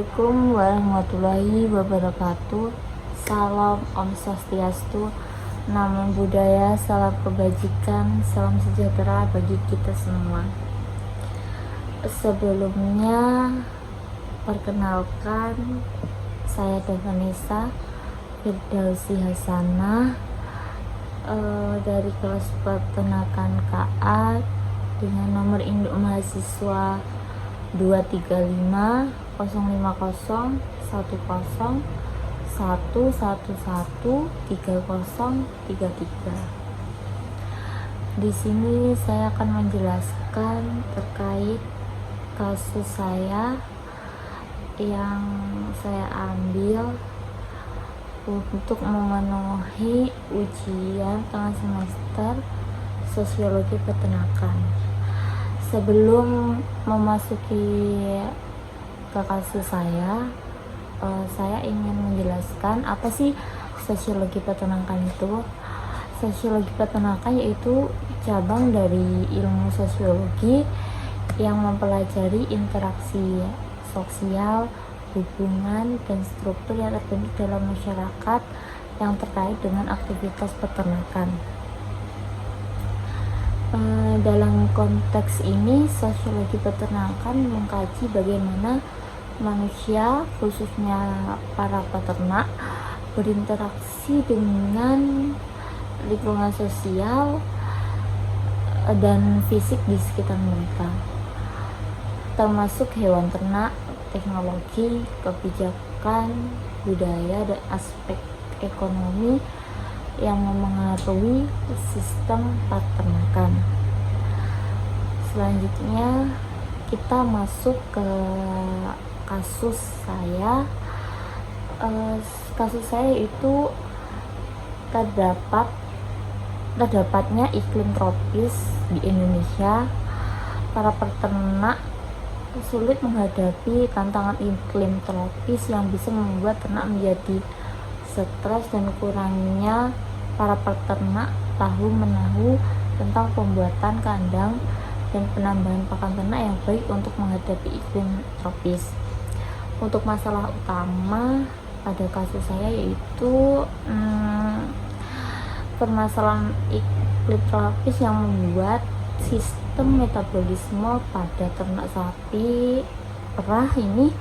Assalamualaikum warahmatullahi wabarakatuh. Salam Om Swastiastu, Namo Buddhaya, salam kebajikan, salam sejahtera bagi kita semua. Sebelumnya, perkenalkan, saya Devanisa Firdausi Hasanah dari kelas peternakan KA dengan nomor induk mahasiswa 235 050 10 111 3033. Di sini saya akan menjelaskan terkait kasus saya yang saya ambil untuk memenuhi ujian tengah semester sosiologi peternakan. Sebelum memasuki ke kasus saya ingin menjelaskan apa sih sosiologi peternakan itu. Sosiologi peternakan yaitu cabang dari ilmu sosiologi yang mempelajari interaksi sosial, hubungan, dan struktur yang terbentuk dalam masyarakat yang terkait dengan aktivitas peternakan. Dalam konteks ini, sosiologi peternakan mengkaji bagaimana manusia, khususnya para peternak, berinteraksi dengan lingkungan sosial dan fisik di sekitar mereka, termasuk hewan ternak, teknologi, kebijakan, budaya, dan aspek ekonomi yang memengaruhi sistem peternakan. Selanjutnya kita masuk ke kasus saya. Kasus saya itu terdapatnya iklim tropis di Indonesia. Para peternak sulit menghadapi tantangan iklim tropis yang bisa membuat ternak menjadi stres, dan kurangnya para peternak tahu-menahu tentang pembuatan kandang dan penambahan pakan ternak yang baik untuk menghadapi iklim tropis. Untuk masalah utama pada kasus saya yaitu permasalahan iklim tropis yang membuat sistem metabolisme pada ternak sapi perah ini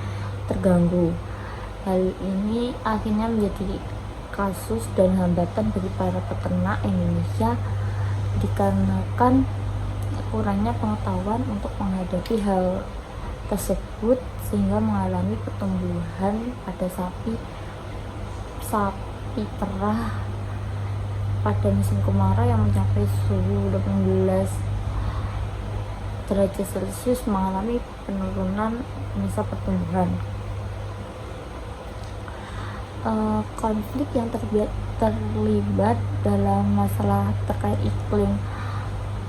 terganggu. Hal ini akhirnya menjadi kasus dan hambatan bagi para peternak Indonesia dikarenakan kurangnya pengetahuan untuk menghadapi hal tersebut, sehingga mengalami pertumbuhan pada sapi perah pada musim kemarau yang mencapai suhu 18 derajat Celcius mengalami penurunan masa pertumbuhan. Konflik yang terlibat dalam masalah terkait iklim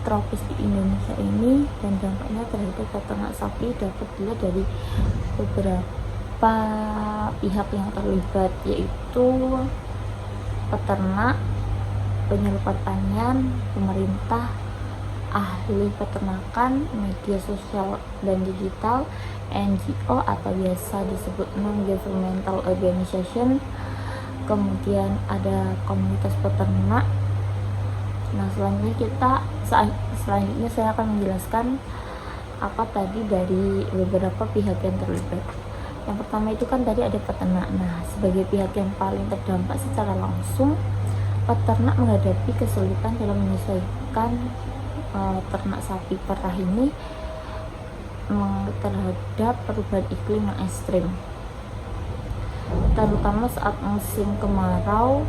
tropis di Indonesia ini dan dampaknya terhadap peternak sapi dapat dilihat dari beberapa pihak yang terlibat, yaitu peternak, penyuluh pertanian, pemerintah, ahli peternakan, media sosial dan digital, NGO atau biasa disebut non-governmental organization, kemudian ada komunitas peternak. Nah, selanjutnya saya akan menjelaskan apa tadi dari beberapa pihak yang terlibat. Yang pertama itu kan tadi ada peternak. Nah, sebagai pihak yang paling terdampak secara langsung, peternak menghadapi kesulitan dalam menyesuaikan ternak sapi perah ini terhadap perubahan iklim yang ekstrim, terutama saat musim kemarau.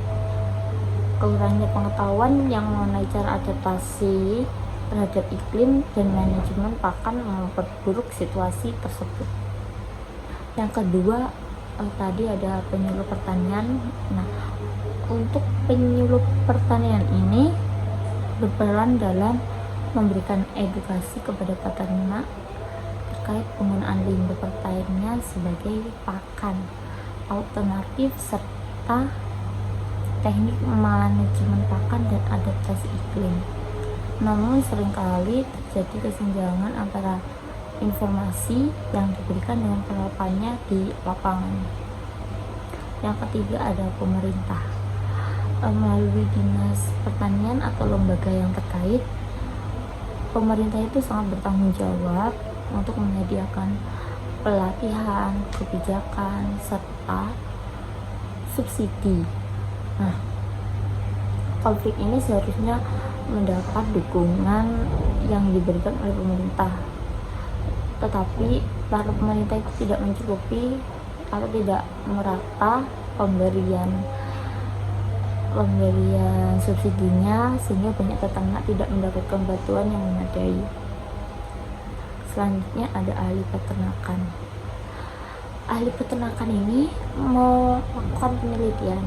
Kurangnya pengetahuan yang mengenai cara adaptasi terhadap iklim dan manajemen pakan memperburuk situasi tersebut. Yang kedua, tadi ada penyuluh pertanian. Nah, untuk penyuluh pertanian ini berperan dalam memberikan edukasi kepada peternak terkait penggunaan limbah pertanian sebagai pakan alternatif serta teknik manajemen pakan dan adaptasi iklim. Namun seringkali terjadi kesenjangan antara informasi yang diberikan dengan penerapannya di lapangan. Yang ketiga ada pemerintah. Melalui dinas pertanian atau lembaga yang terkait, pemerintah itu sangat bertanggung jawab untuk menyediakan pelatihan, kebijakan, serta subsidi. Nah, konflik ini seharusnya mendapat dukungan yang diberikan oleh pemerintah, tetapi para pemerintah itu tidak mencukupi atau tidak merata pemberian subsidinya, sehingga banyak peternak tidak mendapatkan bantuan yang memadai. Selanjutnya ada ahli peternakan. Ahli peternakan ini melakukan penelitian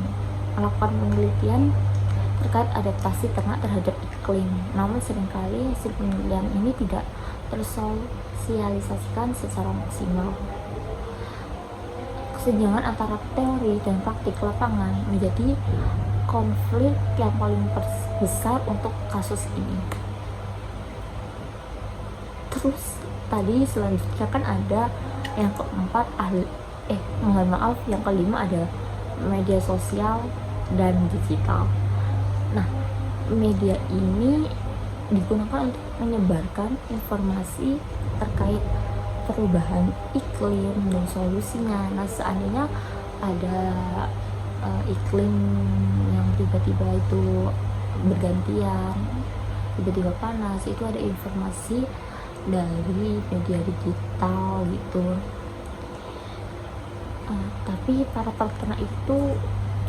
terkait adaptasi ternak terhadap iklim. Namun seringkali hasil penelitian ini tidak tersosialisasikan secara maksimal. Kesenjangan antara teori dan praktik lapangan menjadi konflik yang paling besar untuk kasus ini. Terus tadi selanjutnya kan ada yang keempat yang kelima ada media sosial dan digital. Nah, media ini digunakan untuk menyebarkan informasi terkait perubahan iklim dan solusinya. Nah, seandainya ada iklim yang tiba-tiba itu bergantian, tiba-tiba panas, itu ada informasi dari media digital gitu. Tapi para peternak itu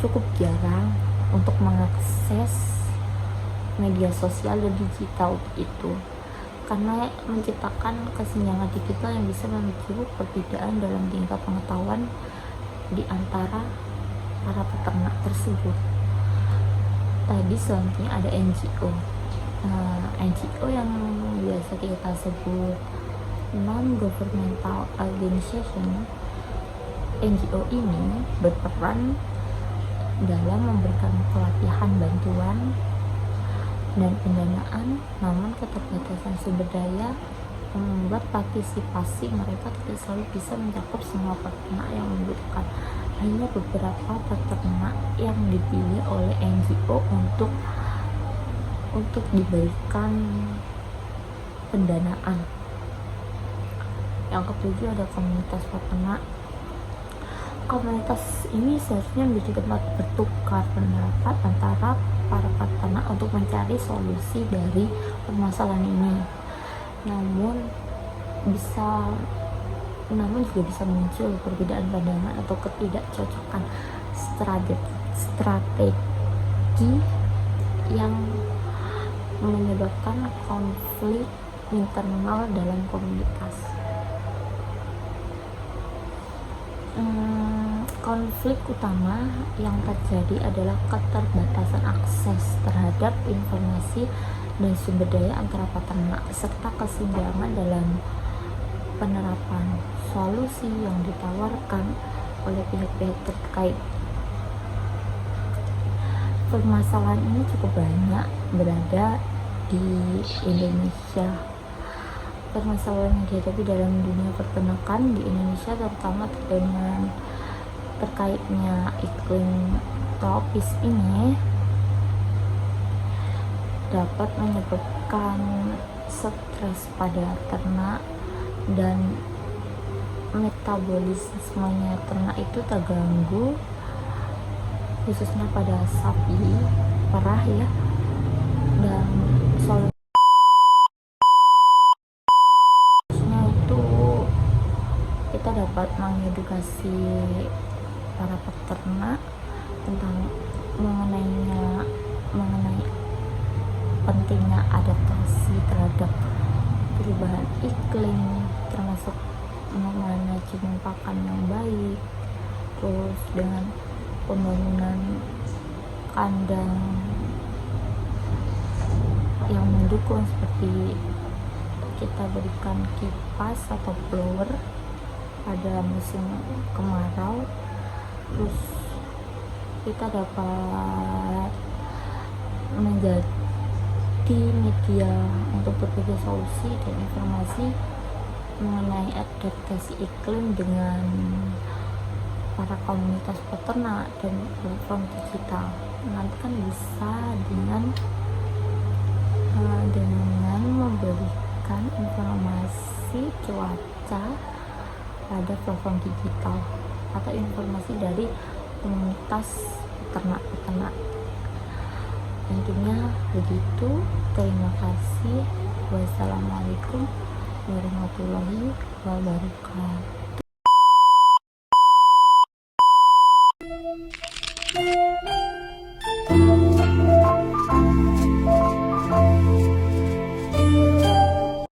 cukup jarang untuk mengakses media sosial dan digital itu, karena menciptakan kesenjangan digital yang bisa memicu perbedaan dalam tingkat pengetahuan di antara para peternak tersebut. Tadi selanjutnya ada NGO. NGO yang biasa kita sebut non-governmental organization. NGO ini berperan dalam memberikan pelatihan, bantuan, dan pendanaan, namun keterbatasan sumber daya membuat partisipasi mereka tidak selalu bisa mencakup semua peternak yang membutuhkan. Hanya beberapa peternak yang dipilih oleh NGO untuk diberikan pendanaan. Yang ketujuh ada komunitas peternak. Komunitas ini seharusnya menjadi tempat bertukar pendapat antara para peternak untuk mencari solusi dari permasalahan ini. Namun juga bisa muncul perbedaan pandangan atau ketidakcocokan strategi yang menyebabkan konflik internal dalam komunitas. Konflik utama yang terjadi adalah keterbatasan akses terhadap informasi dan sumber daya antara peternak, serta kesenjangan dalam penerapan solusi yang ditawarkan oleh pihak-pihak terkait. Permasalahan ini cukup banyak berada di Indonesia. Permasalahan yang dihadapi dalam dunia peternakan di Indonesia, terutama dengan terkaitnya iklim tropis ini, dapat menyebabkan stres pada ternak dan metabolismenya ternak itu terganggu, khususnya pada sapi perah ya. Dan solusinya itu kita dapat mengedukasi para peternak tentang mengenai pentingnya adaptasi terhadap perubahan iklim, termasuk manajemen pakan yang baik, terus dengan pembangunan kandang yang mendukung, seperti kita berikan kipas atau blower pada musim kemarau. Terus kita dapat menjadi media untuk berbagai solusi dan informasi mengenai adaptasi iklim dengan para komunitas peternak dan platform digital. Nanti kan bisa dengan memberikan informasi cuaca pada platform digital atau informasi dari komunitas peternak-peternak. Intinya begitu. Terima kasih. Wassalamualaikum warahmatullahi wabarakatuh.